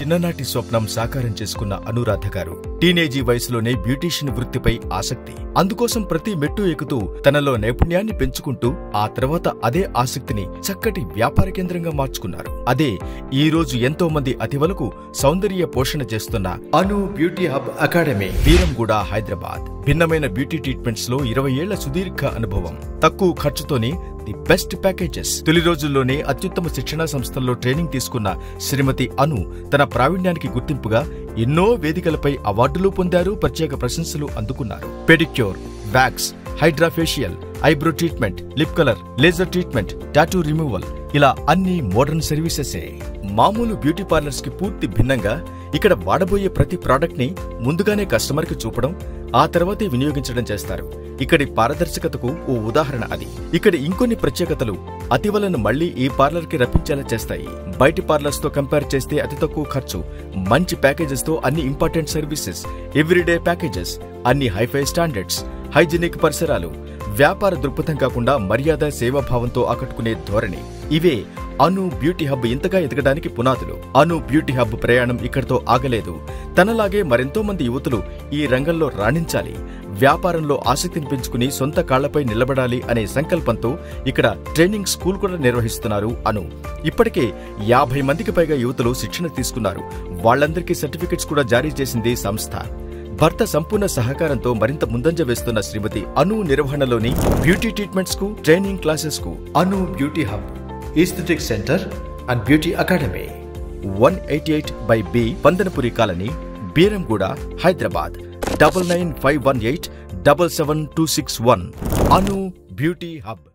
చిన్ననాటి స్వప్నం సాకారం చేసుకున్న అనురాధ గారు టీనేజీ వయసులోనే బ్యూటీషియన్ వృత్తిపై ఆసక్తి. అందుకోసం ప్రతి మెట్టు ఎక్కుతూ తనలో నైపుణ్యాన్ని పెంచుకుంటూ ఆ తర్వాత అదే ఆసక్తిని చక్కటి వ్యాపార కేంద్రంగా మార్చుకున్నారు. అదే ఈ రోజు ఎంతో మంది అతివలకు సౌందర్య పోషణ చేస్తున్న Anu beauty hub academy, Beeramguda, Hyderabad. భిన్నమైన బ్యూటీ ట్రీట్మెంట్స్ లో 20 ఏళ్ల సుదీర్ఘ అనుభవం, తక్కువ ఖర్చుతోనే ది బెస్ట్ ప్యాకేజెస్. తొలి రోజుల్లోనే అత్యుత్తమ శిక్షణా సంస్థల్లో ట్రైనింగ్ తీసుకున్న శ్రీమతి అను తన ప్రావీణ్యానికి గుర్తింపుగా ఎన్నో వేదికలపై అవార్డులు పొందారు, ప్రత్యేక ప్రశంసలు అందుకున్నారు. Pedicure, wax, hydrafacial, eyebrow treatment, lip colour, laser treatment, tattoo removal, ఇలా అన్ని మోడర్న్ సర్వీసెసే. మామూలు బ్యూటీ పార్లర్స్ కి పూర్తి భిన్నంగా ఇక్కడ వాడబోయే ప్రతి ప్రోడక్ట్ ని ముందుగానే కస్టమర్ కి చూపడం, ఆ తర్వాతే వినియోగించడం చేస్తారు. ఇక్కడి పారదర్శకతకు ఓ ఉదాహరణ అది. ఇక్కడ ఇంకొన్ని ప్రత్యేకతలు అతివలను మళ్లీ ఈ పార్లర్ కి రప్పించేలా చేస్తాయి. బయటి పార్లర్స్ తో కంపేర్ చేస్తే అతి తక్కువ ఖర్చు, మంచి ప్యాకేజెస్ తో అన్ని ఇంపార్టెంట్ సర్వీసెస్, ఎవ్రీడే ప్యాకేజెస్, అన్ని హైఫై స్టాండర్డ్స్, హైజీనిక్ పరిసరాలు, వ్యాపార దృక్పథం కాకుండా మర్యాద, సేవాభావంతో ఆకట్టుకునే ధోరణి. ఇవే అను బ్యూటీ హబ్ ఇంతగా ఎదగడానికి పునాదులు. అను బ్యూటీ హబ్ ప్రయాణం ఇక్కడితో ఆగలేదు. తనలాగే మరెంతో మంది యువతులు ఈ రంగంలో రాణించాలి, వ్యాపారంలో ఆసక్తిని పెంచుకుని సొంత కాళ్లపై నిలబడాలి అనే సంకల్పంతో ఇక్కడ ట్రైనింగ్ స్కూల్ కూడా నిర్వహిస్తున్నారు అను. ఇప్పటికే 50 మందికి పైగా యువతులు శిక్షణ తీసుకున్నారు. వాళ్లందరికీ సర్టిఫికెట్స్ కూడా జారీ చేసింది సంస్థ. భర్త సంపూర్ణ సహకారంతో మరింత ముందంజ వేస్తున్న శ్రీమతి అను నిర్వహణలోని బ్యూటీ ట్రీట్మెంట్స్ కు, ట్రైనింగ్ క్లాసెస్ కు Anu beauty hub, aesthetic centre and beauty academy, 188/B, Pandanapuri colony, Beeramguda, Hyderabad. 9951877261. Anu beauty hub.